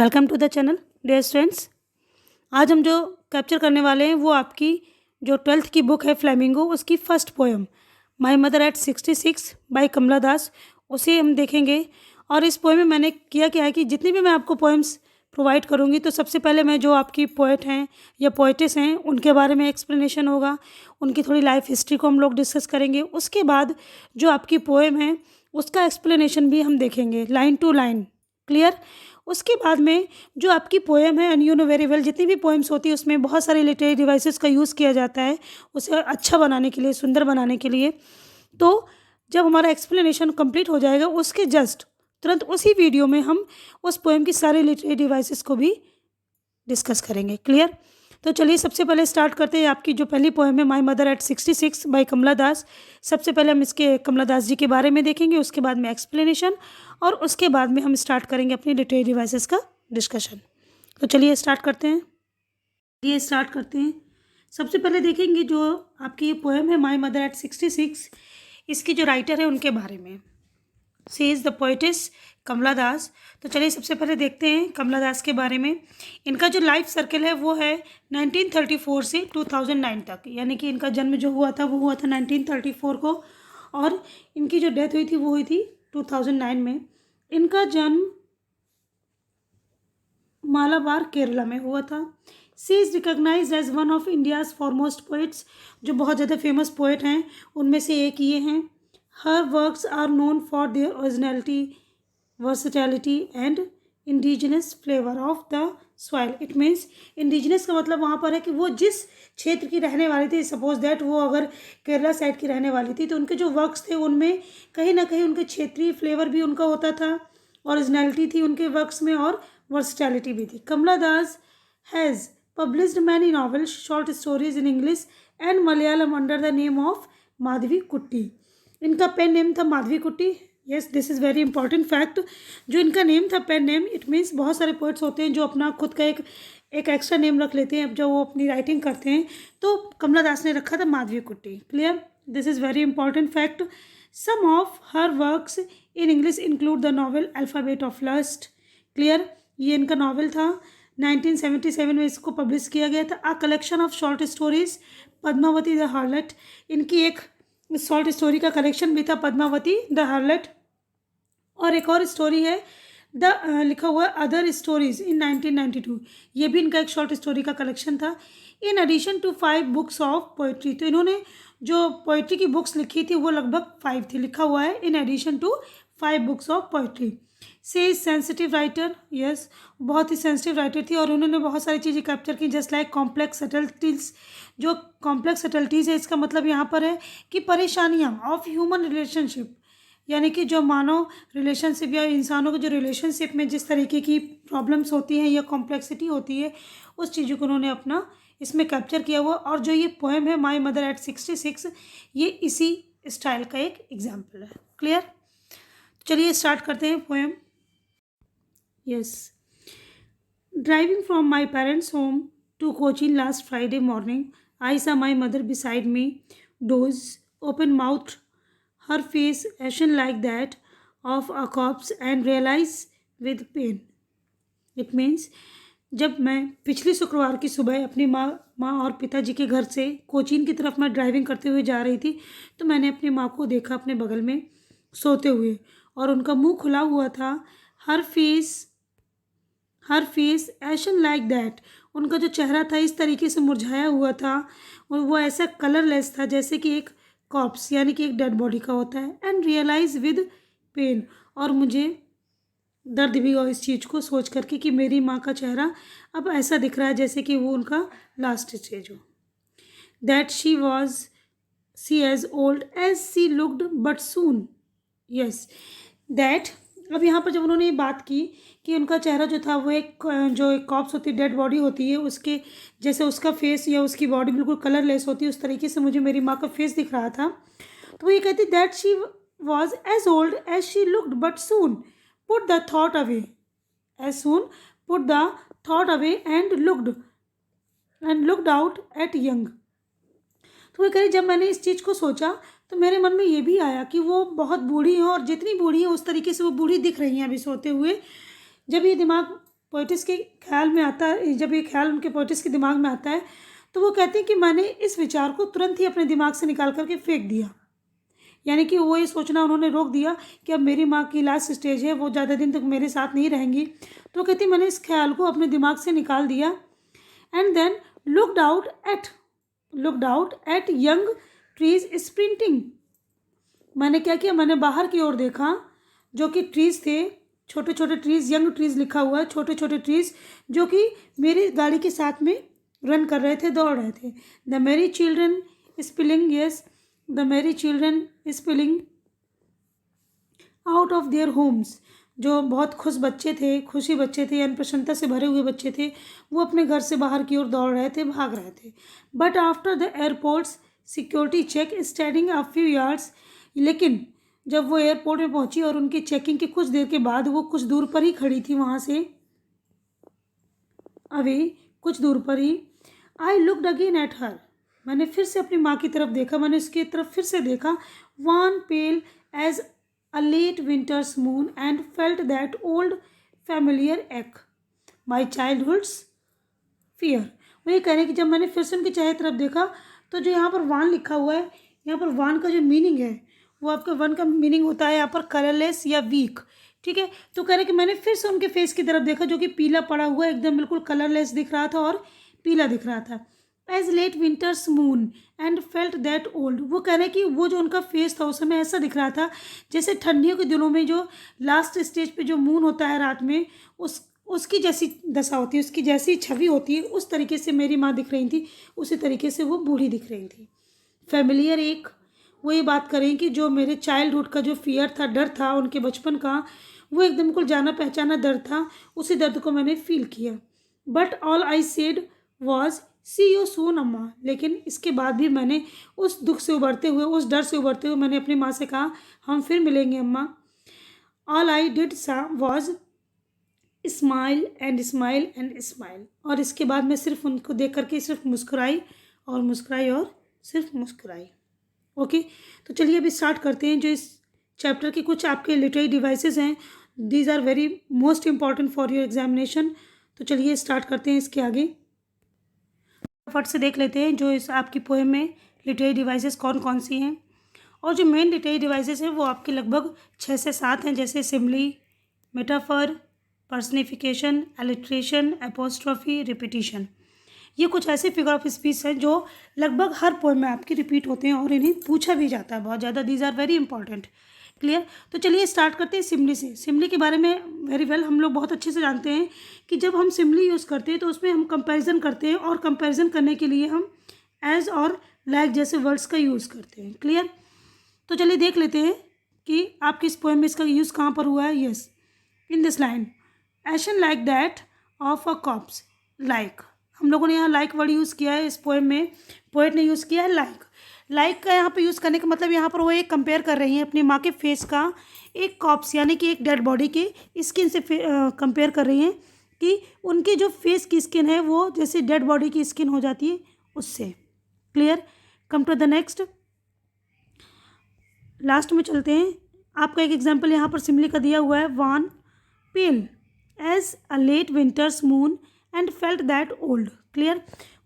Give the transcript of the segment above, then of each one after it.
Welcome to the channel dear students. आज हम जो कैप्चर करने वाले हैं वो आपकी जो 12th की बुक है फ्लेमिंगो, उसकी first poem my mother at 66 by Kamala Das, उसे हम देखेंगे। और इस पोएम में मैंने किया क्या है कि जितनी भी मैं आपको पोएम्स प्रोवाइड करूँगी तो सबसे पहले मैं जो आपकी पोएट हैं या पोएटिस हैं उनके बारे में एक्सप्लेनेशन होगा, उनकी थोड़ी लाइफ हिस्ट्री को हम लोग डिस्कस करेंगे। उसके बाद जो आपकी पोएम है उसका एक्सप्लेनेशन भी हम देखेंगे लाइन टू लाइन, क्लियर। उसके बाद में जो आपकी पोएम है and you know very well, जितनी भी पोएम्स होती है उसमें बहुत सारे लिटरेरी डिवाइसेस का यूज़ किया जाता है उसे अच्छा बनाने के लिए, सुंदर बनाने के लिए। तो जब हमारा एक्सप्लेनेशन कंप्लीट हो जाएगा उसके जस्ट तुरंत उसी वीडियो में हम उस पोएम की सारे लिटरेरी डिवाइसेस को भी डिस्कस करेंगे, क्लियर। तो चलिए सबसे पहले स्टार्ट करते हैं। आपकी जो पहली पोएम है my mother at 66 by Kamala दास। सबसे पहले हम इसके कमला दास जी के बारे में देखेंगे, उसके बाद में एक्सप्लेनेशन, और उसके बाद में हम स्टार्ट करेंगे अपनी लिटरेरी डिवाइसेस का डिस्कशन। तो चलिए स्टार्ट करते हैं। सबसे पहले देखेंगे जो आपकी ये पोएम है माय मदर एट 66, इसकी जो राइटर है उनके बारे में। सी इज़ द पोएटिस कमला दास। तो चलिए सबसे पहले देखते हैं कमला दास के बारे में। इनका जो लाइफ सर्कल है वो है 1934 से 2009 तक, यानी कि इनका जन्म जो हुआ था वो हुआ था 1934 को, और इनकी जो डेथ हुई थी वो हुई थी 2009 में। इनका जन्म मालाबार केरला में हुआ था। She is recognised as one of India's foremost poets, जो बहुत ज़्यादा फेमस पोइट हैं उनमें से एक ये हैं। Her works are known for their originality, versatility and indigenous flavour of the soil. It means indigenous का मतलब वहाँ पर है कि वो जिस क्षेत्र की रहने वाली थी, सपोज दैट वो अगर केरला साइड की रहने वाली थी तो उनके जो वर्क्स थे उनमें कहीं ना कहीं उनके क्षेत्रीय फ्लेवर भी उनका होता था, ओरिजिनलिटी थी उनके वर्क्स में और वर्सिटैलिटी भी थी। कमला दास has published many novels, short stories in English and Malayalam under the name of Madhavi कुट्टी। इनका पेन नेम था माधवी कुट्टी। Yes, this is very important fact. जो इनका नेम था पेन नेम, इट मीन्स बहुत सारे पोइट्स होते हैं जो अपना खुद का एक एक्स्ट्रा नेम रख लेते हैं अब जब वो अपनी राइटिंग करते हैं, तो कमला दास ने रखा था Madhavi Kutty, clear. This is very important fact. Some of her works in English include the novel alphabet of lust, clear. ये इनका नॉवल था, 1977 में इसको पब्लिश किया गया था। A collection of short stories Padmavati the harlot, इनकी एक शॉर्ट स्टोरी का कलेक्शन भी था पद्मावती द हार्लेट। और एक और स्टोरी है द लिखा हुआ अदर स्टोरीज इन 1992, ये भी इनका एक शॉर्ट स्टोरी का कलेक्शन था। In addition to 5 books of poetry, तो इन्होंने जो पोइट्री की बुक्स लिखी थी वो लगभग 5 थी, लिखा हुआ है in addition to 5 books of poetry. She is sensitive writer, yes, बहुत ही सेंसिटिव राइटर थी और उन्होंने बहुत सारी चीज़ें कैप्चर की, जस्ट लाइक कॉम्प्लेक्स सटल्टीज। जो कॉम्प्लेक्स सटल्टीज है इसका मतलब यहाँ पर है कि परेशानियाँ ऑफ ह्यूमन रिलेशनशिप, यानी कि जो मानव रिलेशनशिप या इंसानों के जो रिलेशनशिप में जिस तरीके की प्रॉब्लम्स होती हैं या कॉम्प्लेक्सिटी होती है, उस चीज़ों को उन्होंने अपना इसमें कैप्चर किया हुआ। और जो ये पोएम है माय मदर एट 66, ये इसी स्टाइल का एक एग्जाम्पल है, क्लियर। चलिए स्टार्ट करते हैं poem. Yes, driving from my parents home to Cochin last Friday morning, I saw my mother beside me, doze open mouth, her face ashen like that of a corpse and realize with pain. It means जब मैं पिछली शुक्रवार की सुबह अपनी माँ और पिताजी के घर से कोचीन की तरफ मैं ड्राइविंग करते हुए जा रही थी तो मैंने अपनी माँ को देखा अपने बगल में सोते हुए और उनका मुंह खुला हुआ था। हर फेस एशन लाइक दैट, उनका जो चेहरा था इस तरीके से मुरझाया हुआ था और वो ऐसा कलरलेस था जैसे कि एक कॉप्स यानी कि एक डेड बॉडी का होता है। एंड रियलाइज विद पेन, और मुझे दर्द भी हुआ इस चीज़ को सोच करके कि मेरी माँ का चेहरा अब ऐसा दिख रहा है जैसे कि वो उनका लास्ट स्टेज हो। That she as old as she looked but soon, yes, that. अब यहाँ पर जब उन्होंने ये बात की कि उनका चेहरा जो था वो जो एक कॉप्स होती है, डेड बॉडी होती है, उसके जैसे उसका फेस या उसकी बॉडी बिल्कुल कलरलेस होती है, उस तरीके से मुझे मेरी माँ का फेस दिख रहा था। तो वो ये कहती that she was as old as she looked but soon put the thought away, as soon put the thought away and looked out at young. तो वो कह रही जब मैंने इस चीज़ को सोचा तो मेरे मन में ये भी आया कि वो बहुत बूढ़ी हैं और जितनी बूढ़ी हैं उस तरीके से वो बूढ़ी दिख रही हैं अभी सोते हुए। जब ये दिमाग पोइटिस के ख्याल में आता है, जब ये ख्याल उनके पोइटिस के दिमाग में आता है तो वो कहते हैं कि मैंने इस विचार को तुरंत ही अपने दिमाग से निकाल करके फेंक दिया। यानी कि वो ये सोचना उन्होंने रोक दिया कि अब मेरी माँ की लास्ट स्टेज है, वो ज़्यादा दिन तक मेरे साथ नहीं रहेंगी। तो कहती मैंने इस ख्याल को अपने दिमाग से निकाल दिया। And then looked out at young trees sprinting. मैंने क्या किया, मैंने बाहर की ओर देखा, जो कि ट्रीज थे, छोटे छोटे ट्रीज, यंग ट्रीज लिखा हुआ है, छोटे छोटे ट्रीज जो कि मेरी गाड़ी के साथ में रन कर रहे थे, दौड़ रहे थे। The merry children spilling, yes, the merry children spilling out of their Holmes. जो बहुत खुश बच्चे थे, खुशी बच्चे थे, यानी प्रसन्नता से भरे हुए बच्चे थे, वो अपने घर से बाहर की ओर दौड़ रहे थे, भाग रहे थे। But after the airports security check standing a few yards, लेकिन जब वो एयरपोर्ट में पहुंची और उनकी चेकिंग के कुछ देर के बाद वो कुछ दूर पर ही खड़ी थी, वहाँ से अभी कुछ दूर पर ही, I looked again at her, मैंने फिर से अपनी माँ की तरफ देखा, मैंने उसकी तरफ फिर से देखा। One pale as a late winter's moon and felt that old familiar ache my childhoods fear. वो ये कह रहे हैं कि जब मैंने फिर से उनकी चेहरे तरफ देखा तो जो यहाँ पर वान लिखा हुआ है, यहाँ पर वान का जो मीनिंग है वो आपका वन का मीनिंग होता है यहाँ पर कलरलेस या वीक, ठीक है। तो कह रहे कि मैंने फिर से उनके फेस की तरफ देखा जो कि पीला पड़ा हुआ, एकदम बिल्कुल कलरलेस दिख रहा था और पीला दिख रहा था। As late winter's moon and felt that old, वो कह रहे हैं कि वो जो उनका फेस था उस समय ऐसा दिख रहा था जैसे ठंडियों के दिनों में जो लास्ट स्टेज पे जो मून होता है रात में, उसकी जैसी दशा होती है, उसकी जैसी छवि होती है, उस तरीके से मेरी माँ दिख रही थी, उसी तरीके से वो बूढ़ी दिख रही थी। फैमिलियर एक, वो ये बात करें कि जो मेरे चाइल्डहुड का जो फियर था, डर था उनके बचपन का, वो एकदम बिल्कुल जाना पहचाना दर्द था, उसी दर्द को मैंने फील किया। But all I said was see you soon Amma, लेकिन इसके बाद भी मैंने उस दुख से उबरते हुए, उस डर से उबरते हुए मैंने अपनी माँ से कहा हम फिर मिलेंगे अम्मा। ऑल आई डिड सा was smile and smile and smile, और इसके बाद मैं सिर्फ उनको देख करके सिर्फ मुस्कुराई और मुस्कुराई और सिर्फ मुस्कुराई। ओके, तो चलिए अभी स्टार्ट करते हैं। जो इस चैप्टर के कुछ आपके लिटरेरी डिवाइसेस हैं, these are very most important for your examination. तो चलिए स्टार्ट करते हैं इसके आगे। फट से देख लेते हैं जो इस आपकी पोएम में लिटरेरी डिवाइसेस कौन कौन सी हैं। और जो मेन लिटरेरी डिवाइसेस हैं वो आपके लगभग 6 से 7 हैं, जैसे simile, metaphor, personification, alliteration, apostrophe, repetition. ये कुछ ऐसे फिगर ऑफ स्पीच हैं जो लगभग हर पोएम में आपकी रिपीट होते हैं और इन्हें पूछा भी जाता है बहुत ज़्यादा। These are very important. Clear. तो चलिए स्टार्ट करते हैं सिमली से। सिमली के बारे में वेरी वेल हम लोग बहुत अच्छे से जानते हैं कि जब हम सिमली यूज़ करते हैं तो उसमें हम कंपैरिजन करते हैं, और कंपैरिजन करने के लिए हम एज और लाइक जैसे वर्ड्स का यूज़ करते हैं। क्लियर। तो चलिए देख लेते हैं कि आपकी इस पोएम में इसका यूज़ कहाँ पर हुआ है। Yes, in this line action like that of a cops, like, हम लोगों ने यहाँ लाइक वर्ड यूज़ किया है इस पोएम में, पोएट ने यूज़ किया है लाइक। लाइक का यहाँ पे यूज़ करने का मतलब यहाँ पर वो एक कंपेयर कर रही हैं अपनी माँ के फेस का एक कॉप्स यानी कि एक डेड बॉडी के स्किन से कंपेयर कर रही हैं कि उनकी जो फेस की स्किन है वो जैसे डेड बॉडी की स्किन हो जाती है उससे। Clear. Come to the next, last में चलते हैं। आपका एक एग्जाम्पल यहाँ पर सिमली का दिया हुआ है, one pale as a late winter's moon and felt that old. Clear.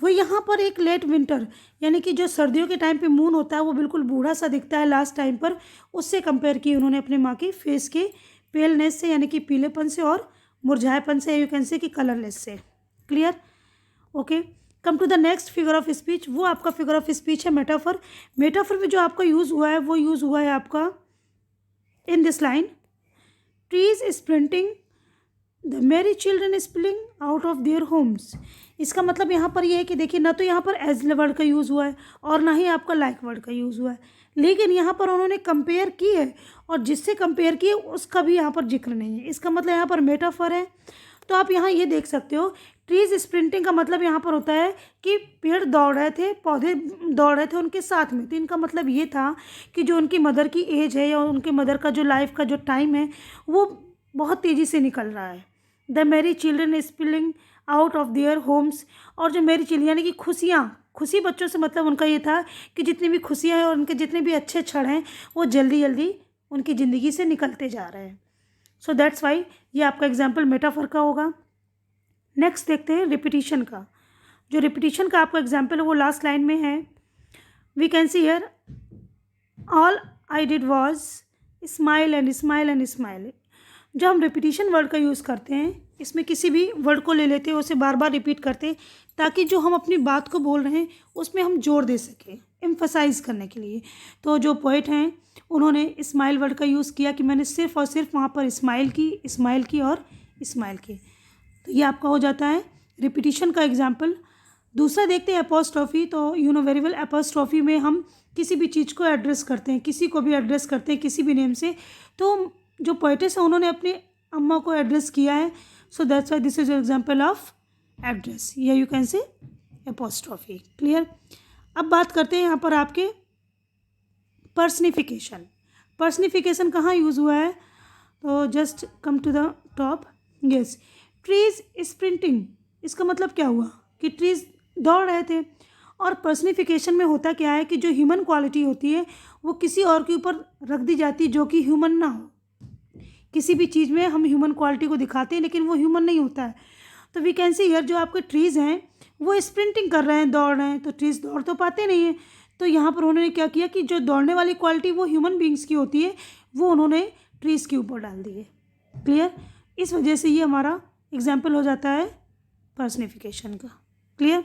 वो यहाँ पर एक लेट विंटर यानी कि जो सर्दियों के टाइम पे मून होता है वो बिल्कुल बूढ़ा सा दिखता है लास्ट टाइम पर, उससे कंपेयर की उन्होंने अपने माँ के फेस के पेलनेस से यानी कि पीलेपन से और मुरझाएपन से, यू कैन से कि कलरलेस से। Clear. Okay, come to the next figure of speech. वो आपका फिगर ऑफ स्पीच है मेटाफर। मेटाफर में जो आपका यूज़ हुआ है वो यूज़ हुआ है आपका in this line, trees sprinting the merry children spilling out of their homes. इसका मतलब यहाँ पर ये है कि देखिए ना तो यहाँ पर एज वर्ड का यूज़ हुआ है और ना ही आपका लाइक वर्ड का यूज़ हुआ है, लेकिन यहाँ पर उन्होंने कंपेयर की है और जिससे कंपेयर किए उसका भी यहाँ पर जिक्र नहीं है। इसका मतलब यहाँ पर मेटाफर है। तो आप यहाँ ये देख सकते हो, ट्रीज स्प्रिंटिंग का मतलब यहाँ पर होता है कि पेड़ दौड़ रहे थे, पौधे दौड़ रहे थे उनके साथ में। तो इनका मतलब ये था कि जो उनकी मदर की एज है या उनके मदर का जो लाइफ का जो टाइम है वो बहुत तेज़ी से निकल रहा है। The merry children spilling out of their Holmes, और जो मेरी चिल्ड्रन यानी कि खुशी बच्चों से मतलब उनका ये था कि जितनी भी खुशियाँ हैं और उनके जितने भी अच्छे क्षण हैं वो जल्दी जल्दी उनकी ज़िंदगी से निकलते जा रहे हैं। सो दैट्स वाई ये आपका एग्जाम्पल मेटाफर का होगा। नेक्स्ट देखते हैं रिपीटिशन का। जो रिपीटिशन का आपका एग्जाम्पल है वो लास्ट लाइन में है। We can see here all I did was smile and smile and smile. जब हम रिपीटिशन वर्ड का यूज़ करते हैं, इसमें किसी भी वर्ड को ले लेते हैं, उसे बार बार रिपीट करते हैं ताकि जो हम अपनी बात को बोल रहे हैं उसमें हम जोर दे सकें, एम्फसाइज करने के लिए। तो जो पोइट हैं उन्होंने स्माइल वर्ड का यूज़ किया कि मैंने सिर्फ और सिर्फ वहाँ पर स्माइल की और स्माइल की। तो ये आपका हो जाता है रिपीटिशन का एग्जाम्पल। दूसरा देखते हैं एपोस्ट्रॉफी। तो you know very well, apostrophe में हम किसी भी चीज़ को एड्रेस करते हैं, किसी को भी एड्रेस करते हैं किसी भी नेम से। तो जो पोइटेस है उन्होंने अपनी अम्मा को एड्रेस किया है, so that's why this is example of address, या you can say apostrophe. Clear. अब बात करते हैं यहाँ पर आपके पर्सनिफिकेशन। पर्सनिफिकेशन कहाँ यूज़ हुआ है? तो just come to the top. Yes, trees sprinting, इसका मतलब क्या हुआ कि ट्रीज दौड़ रहे थे। और पर्सनिफिकेशन में होता क्या है कि जो ह्यूमन क्वालिटी होती है वो किसी और के ऊपर रख दी जाती है जो कि ह्यूमन ना हो। किसी भी चीज़ में हम ह्यूमन क्वालिटी को दिखाते हैं लेकिन वो ह्यूमन नहीं होता है। तो वी कैन सी हियर जो आपके ट्रीज़ हैं वो स्प्रिंटिंग कर रहे हैं, दौड़ रहे हैं, तो ट्रीज़ दौड़ तो पाते नहीं हैं। तो यहाँ पर उन्होंने क्या किया कि जो दौड़ने वाली क्वालिटी वो ह्यूमन बींग्स की होती है वो उन्होंने ट्रीज़ के ऊपर डाल दी है। क्लियर। इस वजह से ये हमारा एग्जाम्पल हो जाता है पर्सनिफिकेशन का। क्लियर।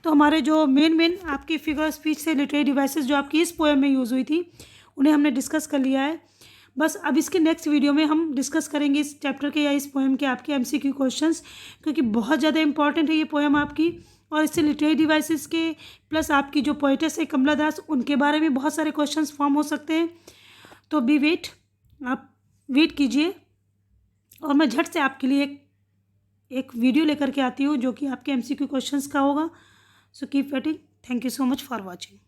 तो हमारे जो मेन आपकी फिगर स्पीच से रिलेटेड डिवाइसेस जो आपकी इस पोएम में यूज़ हुई थी उन्हें हमने डिस्कस कर लिया है। बस अब इसके नेक्स्ट वीडियो में हम डिस्कस करेंगे इस चैप्टर के या इस पोएम के आपके MCQ क्वेश्चंस, क्योंकि बहुत ज़्यादा इंपॉर्टेंट है ये पोएम आपकी। और इससे रिलेटेड डिवाइसेस के प्लस आपकी जो पोइटेस है कमला दास, उनके बारे में बहुत सारे क्वेश्चंस फॉर्म हो सकते हैं। तो आप वेट कीजिए और मैं झट से आपके लिए एक वीडियो लेकर के आती हूँ जो कि आपके MCQ क्वेश्चंस का होगा। So keep waiting. Thank you so much for watching.